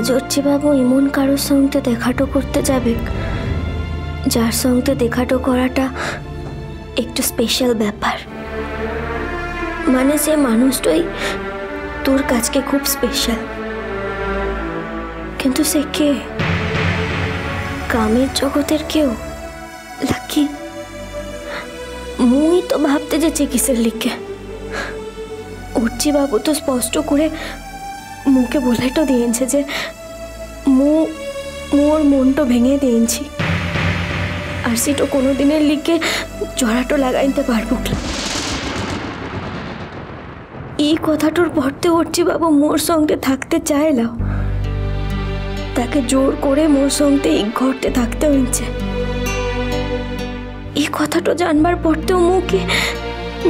আজ অর্চি বাবু এমন কারোর সঙ্গে দেখাটো করতে যাবে যার সঙ্গে দেখাটো করাটা একটু স্পেশাল ব্যাপার। মানে সে মানুষটাই তোর কাছে খুব স্পেশাল, কিন্তু সে কে? কামের জগতের কেউ? লাকি? মুই তো ভাবতে যাচ্ছি কিসের লিখে। অর্চি বাবু তো স্পষ্ট করে মুখে বলেটো দিয়েছে যে মোর মনটা ভেঙে দিয়েছি, আর সেটা কোনোদিনের লিখে জড়াটো লাগাইতে পারবো না। এই কথাটার পরতে অর্চি বাবু মোর সঙ্গে থাকতে চাইলাম, তাকে জোর করে মোর সঙ্গে এই ঘরতে থাকতে হয়েছে। এই কথাটা জানবার পরতেও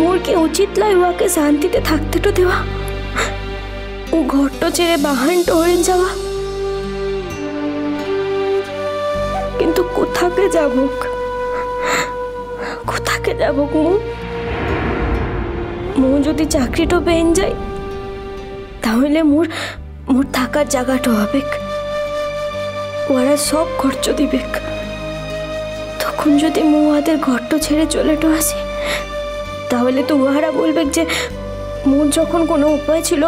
মোর কি উচিত নয় ওকে শান্তিতে থাকতে তো দেওয়া, ও ঘরটা ছেড়ে বাহানটা হয়ে যাওয়া? কিন্তু কোথাকে যাবক মু যদি চাকরিটা পেয়ে যাই তাহলে মোর থাকার জায়গাটা হবে, ওরা সব খরচ দিবে। তখন যদি মু ওদের ঘরটা ছেড়ে চলে তো আসি তাহলে তো ওরা বলবে যে মোর যখন কোনো উপায় ছিল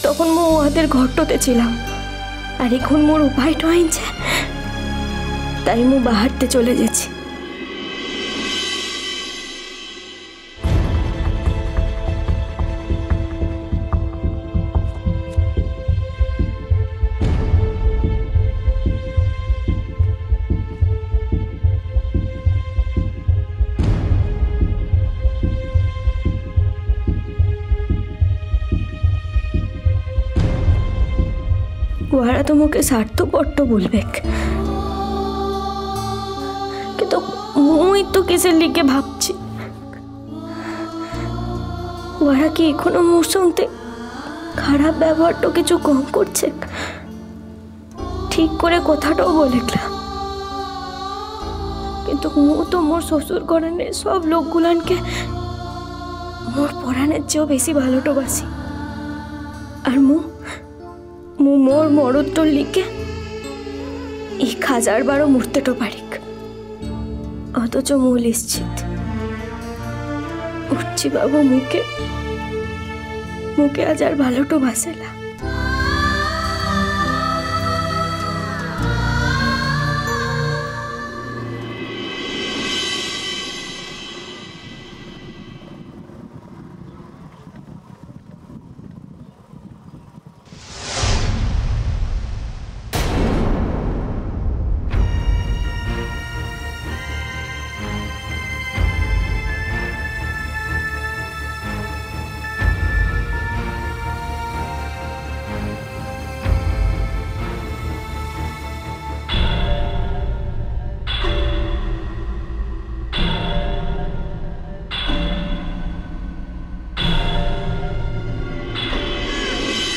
তখন মু ওদের ঘরটাতে ছিলাম, আর এখন মোর উপায়টা হয়েছে তাই মু বাহারতে চলে যাচ্ছি। ওরা তো মুখে স্বার্থপরটা বলবে, কিন্তু মুই তো কিসের লিখে ভাবছি ওরা কি এখনো মোর সঙ্গে খারাপ ব্যবহারটা কিছু কম করছে? ঠিক করে কথাটাও বলেছিলাম, কিন্তু মু তো মোর শ্বশুর ঘরের সব লোকগুলানকে মোর পড়ানোর চেয়েও বেশি ভালোটা বাসি, আর মোর মরদটোর লিখে 1000 মরতেটো পারি, অথচ মু নিশ্চিত অর্চি বাবু মুখে আজ আর ভালোটো বাসেলা।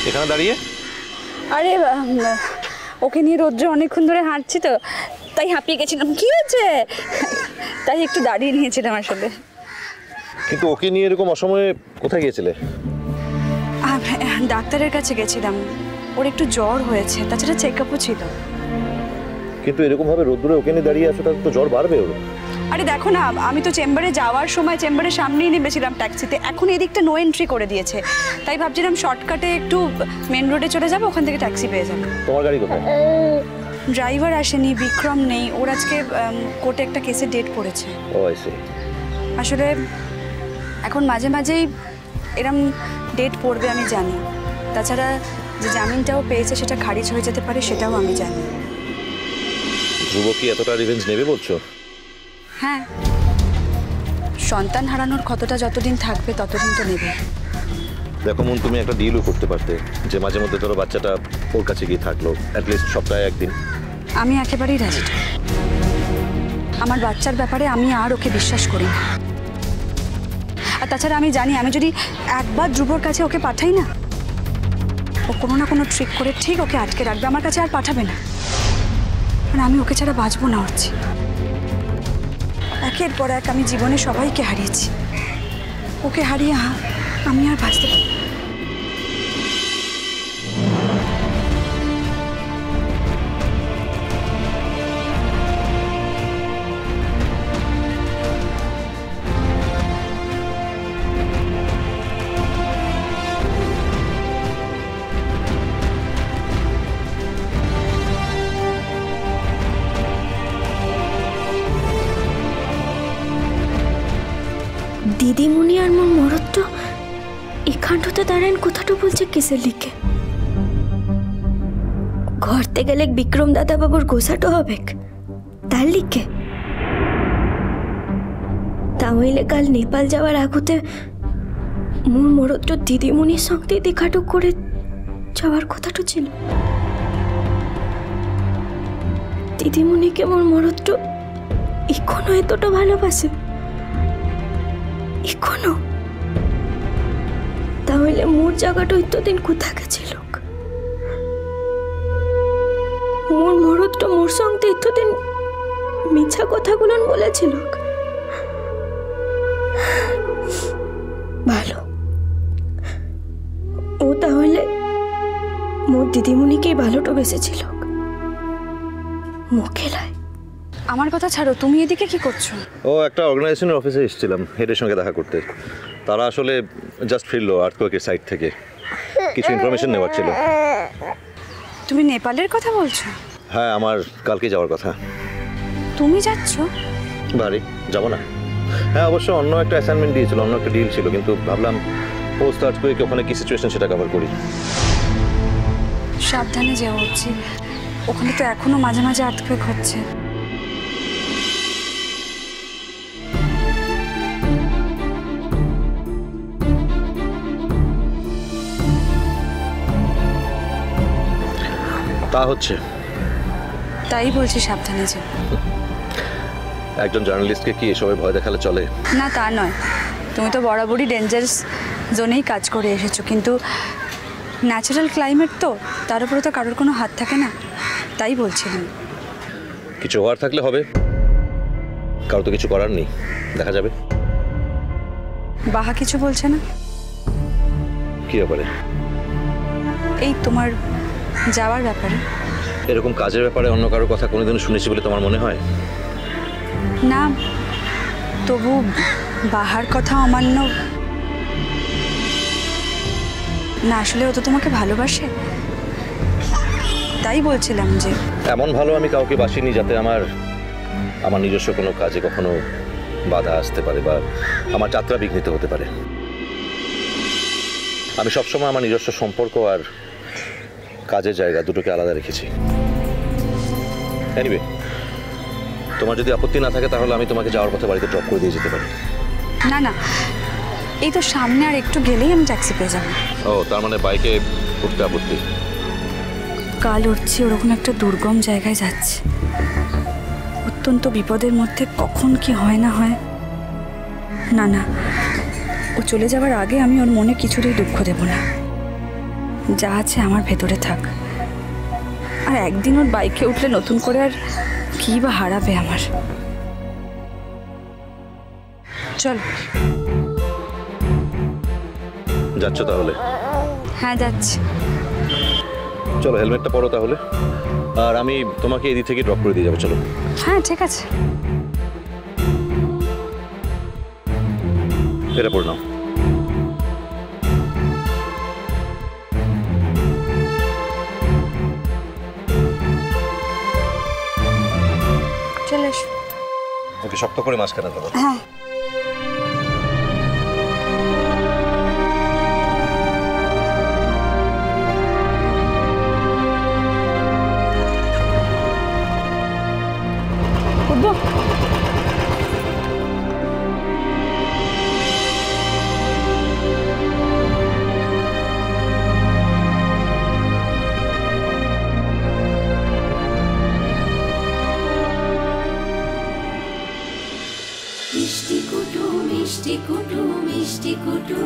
এখানে দাঁড়িয়ে? আরে ওকে নিয়ে রোদ্রে অনেকক্ষণ ধরে হাঁটছি তো তাই হাঁপিয়ে গেছিলাম। কি হয়েছে? তাই একটু দাঁড়িয়ে নিয়েছিলাম আসলে। কিন্তু ওকে নিয়ে এরকম অসময়ে কোথায় গিয়েছিলে? ডাক্তারের কাছে গেছিলাম, ওর একটু জ্বর হয়েছে, তাছাড়া চেক আপও ছিল। কিন্তু এরকম ভাবে রোদ্দুরে ওকে নিয়ে দাঁড়িয়ে আছো, তাহলে তো জ্বর বাড়বে ওর। আরে দেখো না, আমি তো চেম্বারে যাওয়ার সময় চেম্বারের সামনেই নেমেছিলাম ট্যাক্সিতে, এখন এদিকটা নো এন্ট্রি করে দিয়েছে, তাই ভাবছিলাম শর্টকাটে একটু মেন রোডে চলে যাবো, ওখান থেকে ট্যাক্সি পেয়ে যাবো। তোমার গাড়ি কোথায়? ড্রাইভার আসেনি, বিক্রম নেই, ওর আজকে কোর্টে একটা কেসে ডেট পড়েছে। ও আই সি। আসলে এখন মাঝে মাঝেই এরম ডেট পড়বে আমি জানি, তাছাড়া যে জামিনটাও পেয়েছে সেটা খারিজ হয়ে যেতে পারে সেটাও আমি জানি। ধ্রুব কি এতটা রিভেঞ্জ নেবে বলছো? হ্যাঁ, সন্তান হারানোর ক্ষতটা যতদিন থাকবে ততদিন তো নেবে। দেখো মন, তুমি একটা ডিলও করতে পারতে যে মাঝে মধ্যে ধরো বাচ্চাটা ওর কাছে গিয়ে থাকলো, অ্যাটলিস্ট সপ্তাহে একদিন। আমি একেবারেই রাজি। আমার বাচ্চার ব্যাপারে আমি আর ওকে বিশ্বাস করি না, আর তাছাড়া আমি জানি আমি যদি একবার ধ্রুবর কাছে ওকে পাঠাই না, ও কোনো না কোনো ট্রিক করে ঠিক ওকে আটকে রাখবে, আমার কাছে আর পাঠাবে না। মানে আমি ওকে ছাড়া বাঁচবো না হচ্ছে। একের পর এক আমি জীবনে সবাইকে হারিয়েছি, ওকে হারিয়ে আমি আর বাঁচতে পারি। বলছে কিসের লিখে? ঘরতে গেলে বিক্রম দাদা বাবুর গোসাটো হবে তার লিখে? তাহলে কাল নেপাল যাওয়ার আগুতে মোর মরত্র দিদিমণির সঙ্গে দেখাটো করে যাওয়ার কথাটা ছিল। দিদিমণিকে মোর মরত্র এখনো এতটা ভালোবাসে, এখনো? তাহলে মোর জায়গাটা এতদিন কোথা গেছিল? মোর মরত্র মোর সঙ্গে এতদিন মিছা কথাগুলো বলেছিল। ভালো, ও তাহলে মোর দিদিমণিকেই ভালোটা বেসেছিল মুখেলায়। আমার কথা ছাড়ো, তুমি এদিকে কি করছো? ও একটা অর্গানাইজেশনের অফিসে এসেছিলাম হেডের সঙ্গে দেখা করতে। তারা আসলে জাস্ট ফিরলো আর্থকোয়েকের সাইট থেকে, কিছু ইনফরমেশন নেওয়ার ছিল। তুমি নেপালের কথা বলছো? হ্যাঁ, আমার কালকে যাওয়ার কথা। তুমি যাচ্ছ? বাড়ি যাবো না? হ্যাঁ, অবশ্য অন্য একটা অ্যাসাইনমেন্ট দিয়েছিল, অন্য একটা ডিল ছিল, কিন্তু ভাবলাম পোস্ট আর্থকোয়েক ওখানে কি সিচুয়েশন সেটা কভার করি। সাবধানে যাওয়া হচ্ছে, ওখানে তো এখনো মাঝে মাঝে আর্থকোয়েক হচ্ছে। তা হচ্ছে, তাই বলছি সাবধানে যাও। একজন জার্নালিস্টকে কি এসবের ভয় দেখালে চলে? না, তা নয়, তুমি তো বরাবরই ডেঞ্জারাস জোনেই কাজ করে এসেছো, কিন্তু ন্যাচারাল ক্লাইমেট তো, তার উপরে তো কারোর কোনো হাত থাকে না, তাই বলছিলাম। কিছু হওয়ার থাকলে হবে, কারো তো কিছু করার নেই, দেখা যাবে। বাহা কিছু বলছে না? কি ব্যাপারে? এই তোমার যাওয়ার ব্যাপারে। এরকম কাজের ব্যাপারে অন্য কারোর কথা কোনোদিন শুনেছি বলে তোমার মনে হয়? না, তবু বাহার কথা অমান্য না, আসলে ও তো তোমাকে ভালোবাসে, তাই বলছিলাম যে এমন ভালো আমি কাউকে বাসিনি যাতে আমার নিজস্ব কোনো কাজে কখনো বাধা আসতে পারে বা আমার যাত্রা বিঘ্নিত হতে পারে। আমি সবসময় আমার নিজস্ব সম্পর্ক আর কাজের জায়গা দুটোকে আলাদা রেখেছি। এনিওয়ে, তোমার যদি আপত্তি না থাকে তাহলে আমি তোমাকে যাওয়ার পথে বাড়িতে ড্রপ করে দিয়ে যেতে পারি। না না, এই তো সামনে আর একটু গেলেই আমি ট্যাক্সি পেয়ে যাবো। ও, তার মানে বাইকে উঠতে আপত্তি? কাল উঠছি, ওরকম একটা দুর্গম জায়গায় যাচ্ছে, অত্যন্ত বিপদের মধ্যে, কখন কি হয় না হয়। না না, ও চলে যাওয়ার আগে আমি ওর মনে কিছুতেই দুঃখ দেব না, যা আছে আমার ভেতরে থাক। আর একদিন ওর বাইকে উঠলে নতুন করে আর কি বা হারাবে আমার। চল। যাচ্ছ তাহলে? হ্যাঁ, যাচ্ছি। চলো, হেলমেটটা পরো তাহলে, আর আমি তোমাকে এদিক থেকে ড্রপ করে দিয়ে যাবো। চলো। হ্যাঁ, ঠিক আছে। এটা পড়ে নাও। চলে এসো। ওকে শক্ত করে মাঝখানে ধরো। হ্যাঁ। মিষ্টি কুটু মিষ্টি কুটু মিষ্টি কুটু।